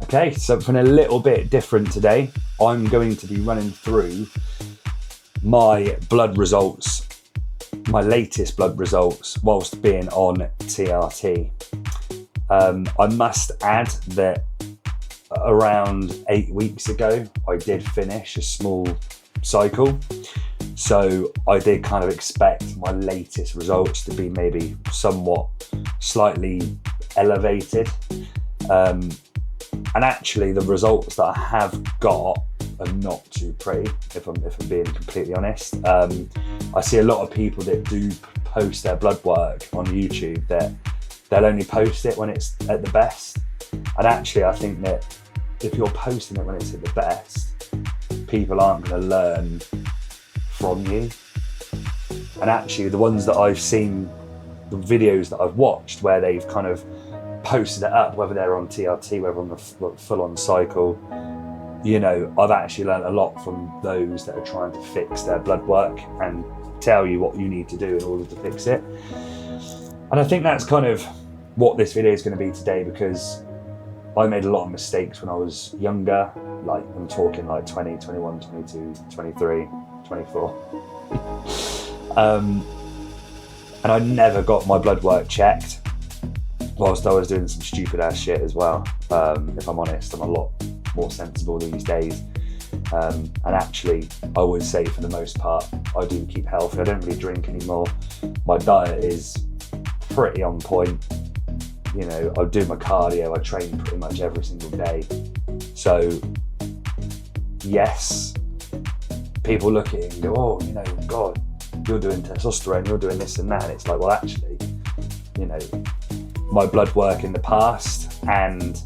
Okay, something a little bit different today. I'm going to be running through my blood results, my latest blood results, whilst being on TRT. I must add that around 8 weeks ago, I did finish a small cycle. So I did kind of expect my latest results to be maybe somewhat slightly elevated. And actually the results that I have got are not too pretty, if I'm being completely honest. I see a lot of people that do post their blood work on YouTube that they'll only post it when it's at the best. And actually I think that if you're posting it when it's at the best, people aren't going to learn from you. And actually the ones that I've seen, the videos that I've watched where they've kind of posted it up, whether they're on TRT, whether on the full-on cycle, you know, I've actually learned a lot from those that are trying to fix their blood work and tell you what you need to do in order to fix it. And I think that's kind of what this video is going to be today, because I made a lot of mistakes when I was younger, like I'm talking like 20, 21, 22, 23, 24. And I never got my blood work checked, whilst I was doing some stupid ass shit as well. If I'm honest, I'm a lot more sensible these days. And actually, I would say for the most part, I do keep healthy. I don't really drink anymore. My diet is pretty on point. You know, I do my cardio, I train pretty much every single day. So, yes, people look at it and go, oh, you know, God, you're doing testosterone, you're doing this and that. And it's like, well, actually, you know, my blood work in the past and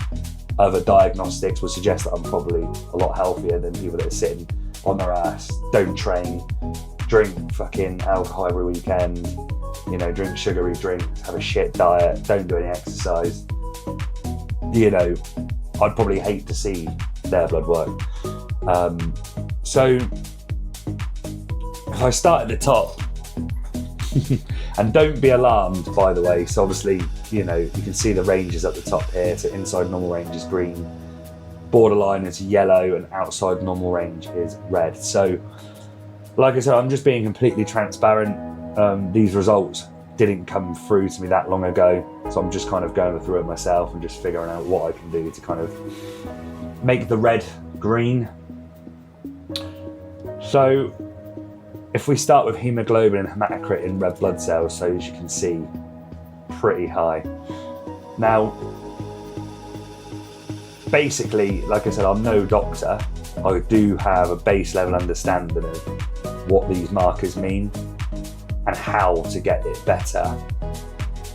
other diagnostics would suggest that I'm probably a lot healthier than people that are sitting on their ass, don't train, drink fucking alcohol every weekend, you know, drink sugary drinks, have a shit diet, don't do any exercise. You know, I'd probably hate to see their blood work. So if I start at the top, and don't be alarmed, by the way. So obviously, you know, you can see the ranges at the top here. So inside normal range is green, borderline is yellow, and outside normal range is red. So like I said, I'm just being completely transparent. These results didn't come through to me that long ago. So I'm just kind of going through it myself and just figuring out what I can do to kind of make the red green. So if we start with hemoglobin and hematocrit in red blood cells, so as you can see, pretty high. Now, basically, like I said, I'm no doctor. I do have a base level understanding of what these markers mean and how to get it better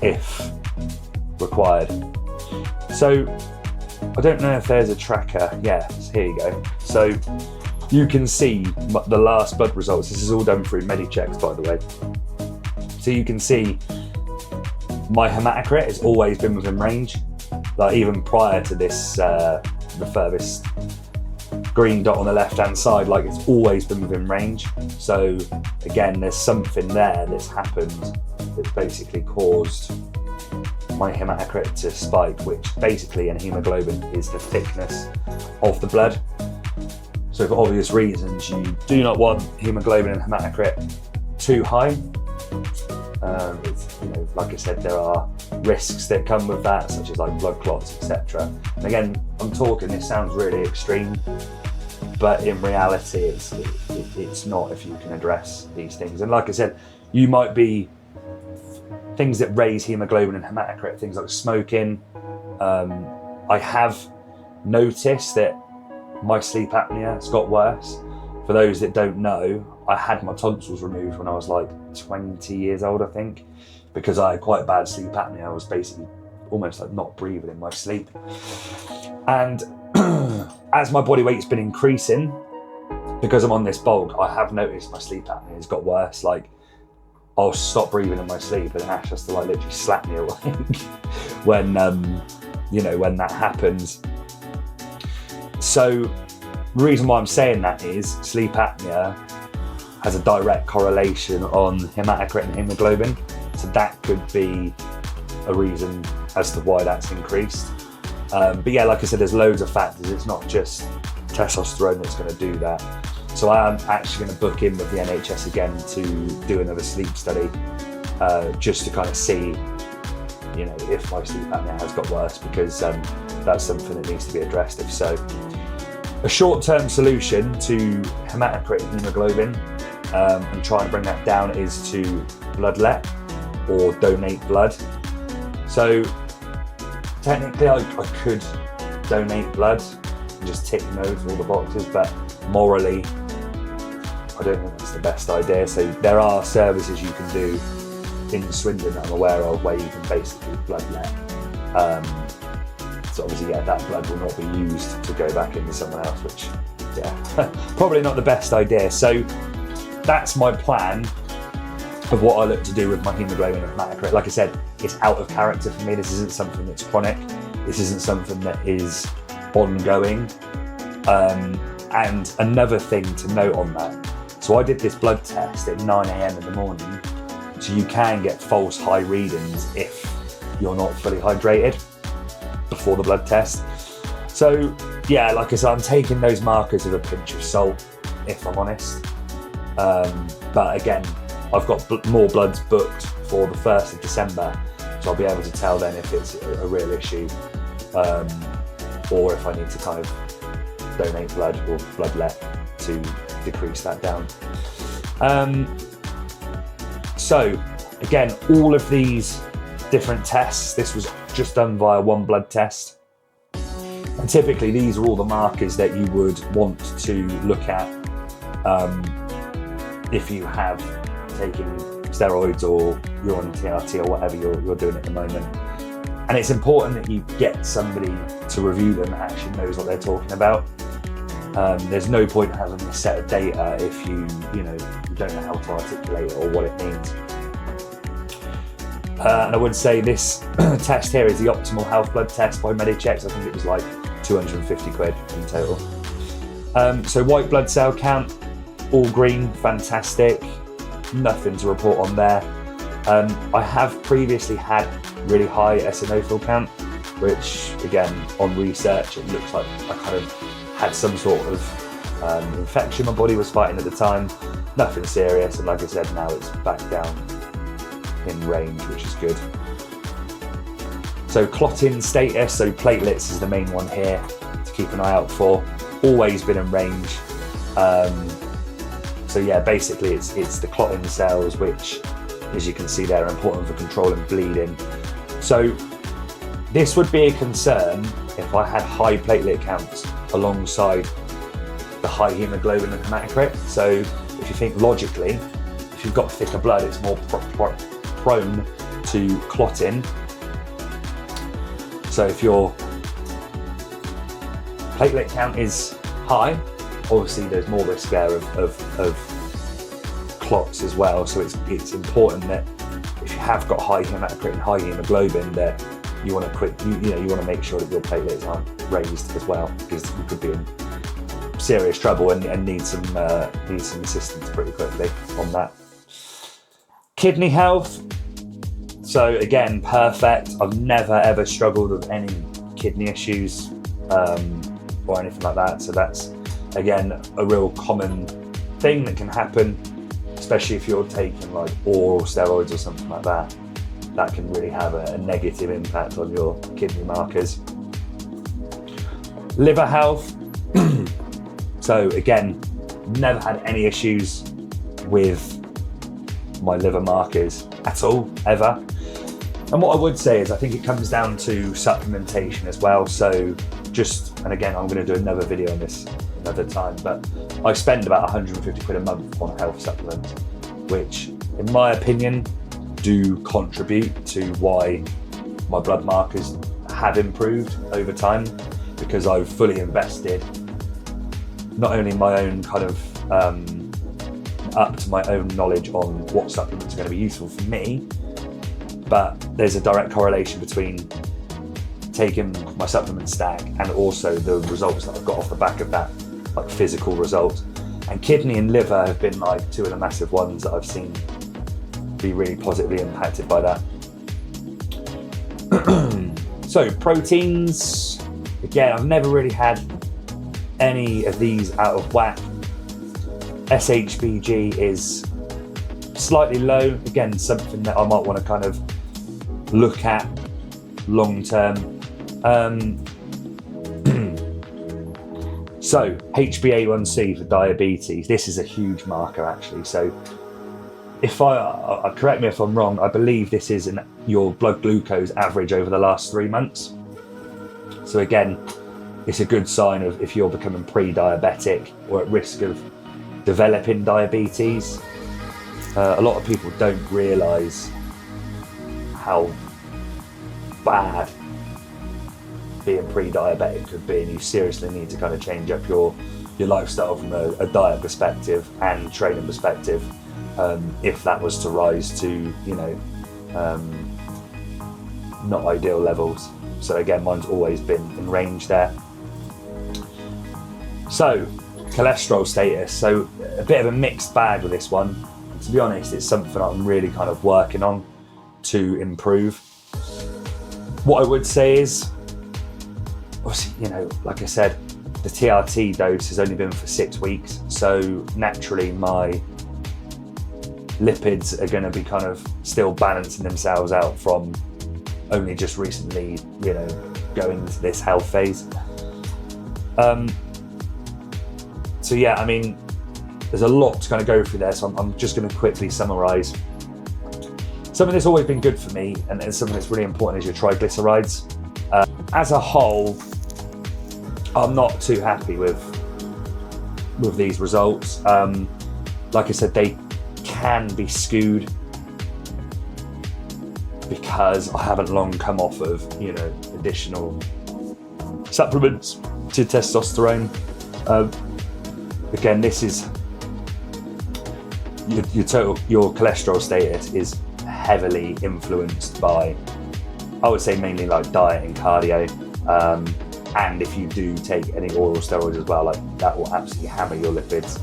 if required. So, I don't know if there's a tracker. Yes, here you go. So, you can see the last blood results. This is all done through MediChecks, by the way. So you can see my hematocrit has always been within range. Like even prior to this, the furthest green dot on the left-hand side, like it's always been within range. So again, there's something there that's happened that's basically caused my hematocrit to spike, which basically in hemoglobin is the thickness of the blood. So for obvious reasons, you do not want hemoglobin and hematocrit too high. It's, you know, like I said, there are risks that come with that, such as like blood clots, etc. And again, I'm talking, this sounds really extreme, but in reality, it's not if you can address these things. And like I said, you might be things that raise hemoglobin and hematocrit, things like smoking. I have noticed that my sleep apnea has got worse. For those that don't know, I had my tonsils removed when I was like 20 years old, I think, because I had quite bad sleep apnea. I was basically almost like not breathing in my sleep. And as my body weight's been increasing, because I'm on this bulk, I have noticed my sleep apnea has got worse. Like I'll stop breathing in my sleep and Ash has to like literally slap me awake when, you know, when that happens. So the reason why I'm saying that is sleep apnea has a direct correlation on hematocrit and hemoglobin. So that could be a reason as to why that's increased. But yeah, like I said, there's loads of factors. It's not just testosterone that's going to do that. So I am actually going to book in with the NHS again to do another sleep study, just to kind of see, you know, if my sleep apnea has got worse, because that's something that needs to be addressed if so. A short-term solution to hematocrit and hemoglobin and trying to bring that down is to bloodlet or donate blood. So technically I could donate blood and just tick no to all the boxes, but morally I don't think that's the best idea. So there are services you can do in Swindon that I'm aware of where you can basically bloodlet. So obviously, yeah, that blood will not be used to go back into someone else, which, yeah, probably not the best idea. So that's my plan of what I look to do with my hemoglobin and hematocrit. Like I said, it's out of character for me. This isn't something that's chronic. This isn't something that is ongoing. And another thing to note on that, so I did this blood test at 9 a.m. in the morning, so you can get false high readings if you're not fully hydrated before the blood test. So yeah, like I said, I'm taking those markers with a pinch of salt, if I'm honest. But again, I've got more bloods booked for the 1st of December, so I'll be able to tell then if it's a real issue, or if I need to kind of donate blood or bloodlet to decrease that down. So again, all of these different tests, this was just done via one blood test, and typically these are all the markers that you would want to look at if you have taken steroids or you're on TRT or whatever you're doing at the moment. And it's important that you get somebody to review them that actually knows what they're talking about. There's no point having a set of data if you don't know how to articulate it or what it means. And I would say this test here is the Optimal Health Blood Test by Medichecks. I think it was like 250 quid in total. So white blood cell count, all green, fantastic. Nothing to report on there. I have previously had really high eosinophil count, which again, on research, it looks like I kind of had some sort of infection my body was fighting at the time. Nothing serious, and like I said, now it's back down in range, which is good. So clotting status, so platelets is the main one here to keep an eye out for. Always been in range. So yeah, basically it's the clotting cells, which, as you can see there, are important for controlling bleeding. So this would be a concern if I had high platelet counts alongside the high hemoglobin and hematocrit. So if you think logically, if you've got thicker blood, it's more prone to clotting. So if your platelet count is high, obviously there's more risk there of clots as well. So it's important that if you have got high hematocrit and high hemoglobin, that you want to make sure that your platelets aren't raised as well, because you could be in serious trouble and need some assistance pretty quickly on that. Kidney health. So again, perfect. I've never ever struggled with any kidney issues or anything like that. So that's again a real common thing that can happen, especially if you're taking like oral steroids or something like that. That can really have a negative impact on your kidney markers. Liver health. So again, never had any issues with my liver markers at all, ever. And what I would say is I think it comes down to supplementation as well. So and again, I'm going to do another video on this another time, but I spend about 150 quid a month on health supplements, which in my opinion do contribute to why my blood markers have improved over time, because I've fully invested not only my own kind of up to my own knowledge on what supplements are going to be useful for me, but there's a direct correlation between taking my supplement stack and also the results that I've got off the back of that, like physical results. And kidney and liver have been like two of the massive ones that I've seen be really positively impacted by that. So proteins, again, I've never really had any of these out of whack. SHBG is slightly low. Again, something that I might want to kind of look at long term. So HbA1c for diabetes, this is a huge marker actually. So if correct me if I'm wrong, I believe this is your blood glucose average over the last 3 months. So again, it's a good sign of if you're becoming pre-diabetic or at risk of developing diabetes. A lot of people don't realise how bad being pre-diabetic could be, and you seriously need to kind of change up your lifestyle from a diet perspective and training perspective, if that was to rise to, you know, not ideal levels. So again, mine's always been in range there. So cholesterol status, so a bit of a mixed bag with this one. To be honest, it's something I'm really kind of working on to improve. What I would say is, obviously, you know, like I said, the TRT dose has only been for 6 weeks, so naturally my lipids are going to be kind of still balancing themselves out from only just recently, you know, going into this health phase. So yeah, I mean, there's a lot to kind of go through there, so I'm just going to quickly summarise. Something that's always been good for me, and something that's really important, is your triglycerides. As a whole, I'm not too happy with these results. Like I said, they can be skewed because I haven't long come off of, you know, additional supplements to testosterone. Again, this is your cholesterol status is heavily influenced by, I would say, mainly like diet and cardio. And if you do take any oral steroids as well, like that will absolutely hammer your lipids.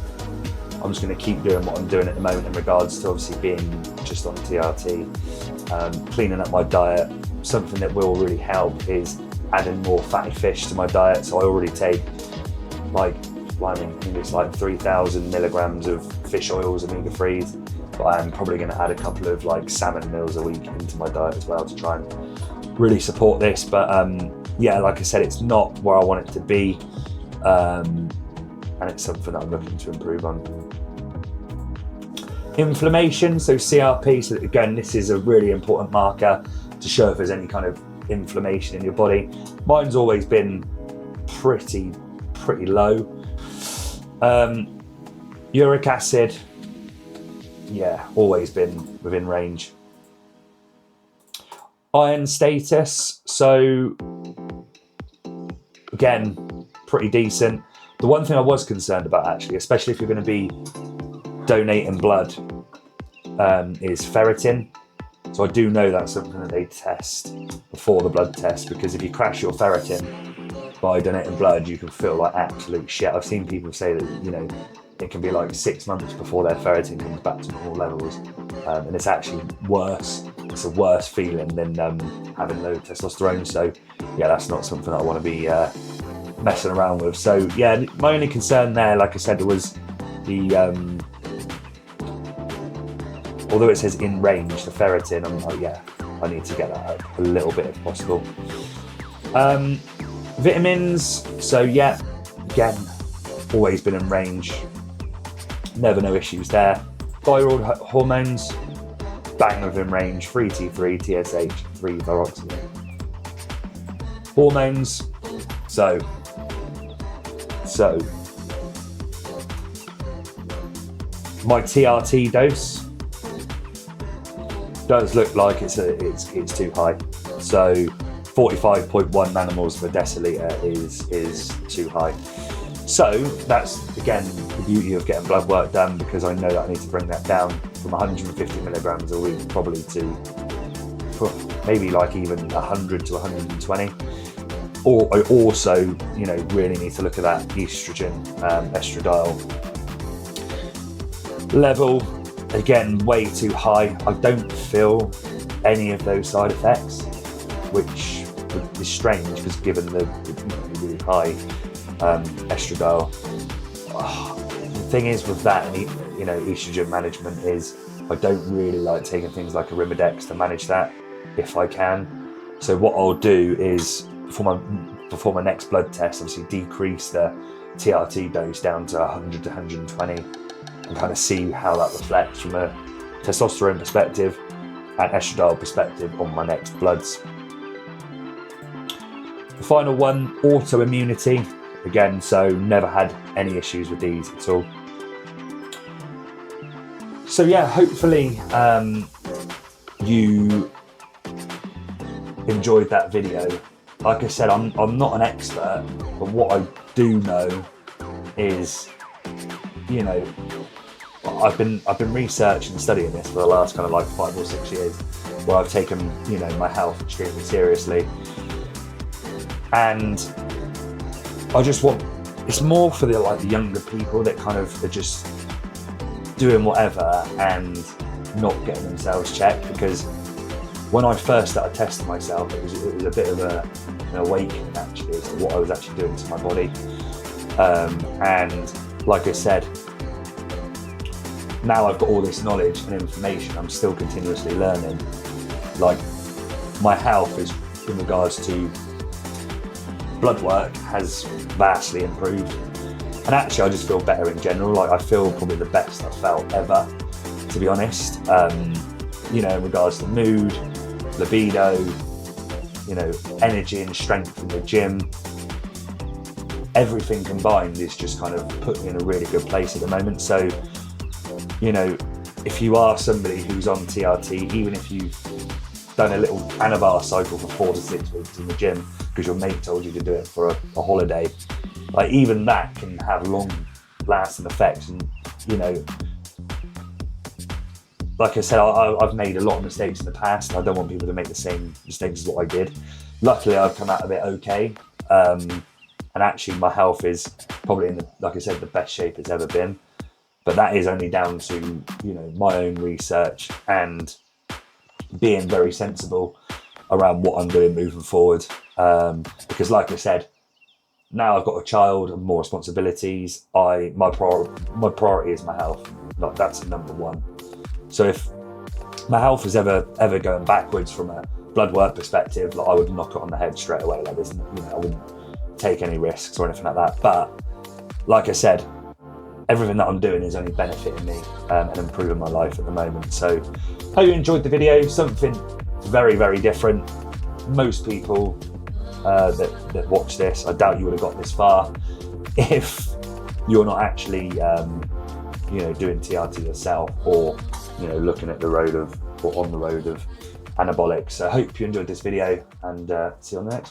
I'm just going to keep doing what I'm doing at the moment in regards to obviously being just on TRT, cleaning up my diet. Something that will really help is adding more fatty fish to my diet. So I already take like, I think it's like 3,000 milligrams of fish oils, omega-3s, but I'm probably going to add a couple of like salmon meals a week into my diet as well to try and really support this. But yeah, like I said, it's not where I want it to be, and it's something that I'm looking to improve on. Inflammation, so CRP, so again, this is a really important marker to show if there's any kind of inflammation in your body. Mine's always been pretty low. Uric acid, yeah, always been within range. Iron status, so again, pretty decent. The one thing I was concerned about, actually, especially if you're going to be donating blood, is ferritin. So I do know that's something that they test before the blood test, because if you crash your ferritin by donating blood, you can feel like absolute shit. I've seen people say that, you know, it can be like 6 months before their ferritin comes back to normal levels, and it's actually worse. It's a worse feeling than having low testosterone. So yeah, that's not something I want to be messing around with. So yeah, my only concern there, like I said, was the although it says in range, the ferritin, I'm like, yeah, I need to get that up a little bit if possible. Vitamins, so yeah, again, always been in range, never no issues there. Thyroid hormones, bang within range, 3T3, TSH, 3-thyroxine. Hormones, so my TRT dose does look like it's too high. So 45.1 nanomoles per deciliter is too high. So that's, again, the beauty of getting blood work done, because I know that I need to bring that down from 150 milligrams a week probably to maybe like even 100 to 120. Or I also, you know, really need to look at that estrogen, estradiol level. Again, way too high. I don't feel any of those side effects, which is strange, because given the really high estradiol. The thing is with that, and estrogen management is I don't really like taking things like Arimidex to manage that if I can. So what I'll do is before my next blood test, obviously decrease the TRT dose down to 100 to 120 and kind of see how that reflects from a testosterone perspective and estradiol perspective on my next bloods. The final one, autoimmunity. Again, so never had any issues with these at all. So yeah, hopefully you enjoyed that video. Like I said, I'm not an expert, but what I do know is, I've been researching and studying this for the last kind of like 5 or 6 years, where I've taken my health extremely seriously, and I just want, it's more for the younger people that kind of are just doing whatever and not getting themselves checked. Because when I first started testing myself, it was a bit of an awakening actually as to what I was actually doing to my body. And like I said, now I've got all this knowledge and information, I'm still continuously learning. Like, my health is, in regards to blood work, has vastly improved. And actually I just feel better in general. Like, I feel probably the best I've felt ever, to be honest. In regards to mood, libido, energy and strength in the gym, everything combined is just kind of put me in a really good place at the moment. So, if you are somebody who's on TRT, even if you've done a little anabar cycle for 4 to 6 weeks in the gym because your mate told you to do it for a holiday, like, even that can have long lasting effects. And like I said, I've made a lot of mistakes in the past, and I don't want people to make the same mistakes as what I did. Luckily, I've come out of it okay. And actually my health is probably in like I said, the best shape it's ever been. But that is only down to, my own research and being very sensible around what I'm doing moving forward. Because like I said, now I've got a child and more responsibilities. My priority is my health. Like, that's number one. So if my health is ever going backwards from a blood work perspective, like, I would knock it on the head straight away. Like, I wouldn't take any risks or anything like that. But like I said, everything that I'm doing is only benefiting me and improving my life at the moment. So hope you enjoyed the video. Something very, very different. Most people that watch this, I doubt you would have got this far if you're not actually doing TRT yourself, or looking at the road of, or on the road of anabolics. So I hope you enjoyed this video, and see you on the next one.